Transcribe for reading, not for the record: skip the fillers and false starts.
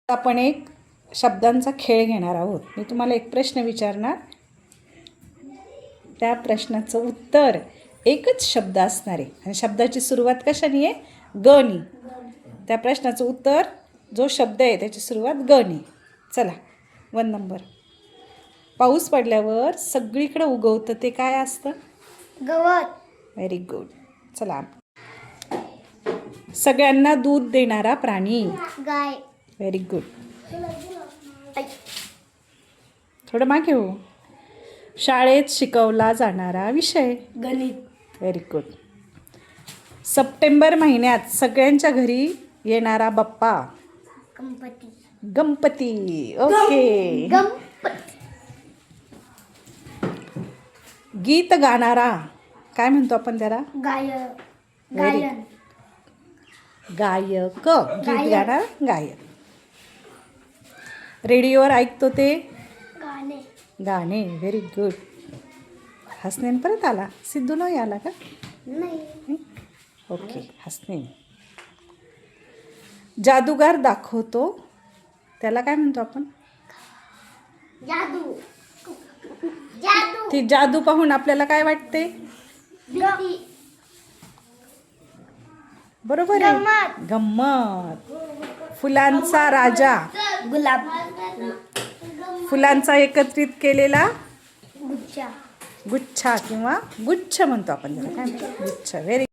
आपण एक शब्दांचा खेळ घेणार आहोत. मी तुम्हाला एक प्रश्न विचारणार, त्या प्रश्नाचं उत्तर एकच शब्द असणार आहे आणि शब्दाची सुरुवात कशाने आहे? ग नी. त्या प्रश्नाचं उत्तर जो शब्द आहे त्याची सुरुवात ग नी. चला, 1 नंबर. पाऊस पडल्यावर सगळीकडे उगवतं ते काय असतं? गवत. Very good. चला, सगळ्यांना दूध देणारा प्राणी. गाय. Very good. थोडं मागे हो. शाळेत शिकवला जाणारा विषय. गणित. Very good. सप्टेंबर महिन्यात सगळ्यांच्या घरी येणारा बाप्पा. गणपती. गणपती. ओके. गणपती. गीत गाणारा काय म्हणतो आपण त्याला? गायक. Very गायन. गायक. गीत गायक. गाणारा गायक. रेडिओवर ऐकतो ते गाणे. गाणे. Very good. हसणे परत आला. सिद्धू नाही आला का? नाही. ओके, हसणे. जादूगार दाखवतो त्याला काय म्हणतो आपण? जादू. जादू. ती जादू पाहून आपल्याला काय वाटते? भीती. बरोबर आहे. गंमत. गंमत. फुलांचा राजा. गुलाब. फुलांचा एकत्रित केलेला गुच्छा. गुच्छा किंवा गुच्छ म्हणतो आपण त्याला. काय म्हणतो? गुच्छ. व्हेरी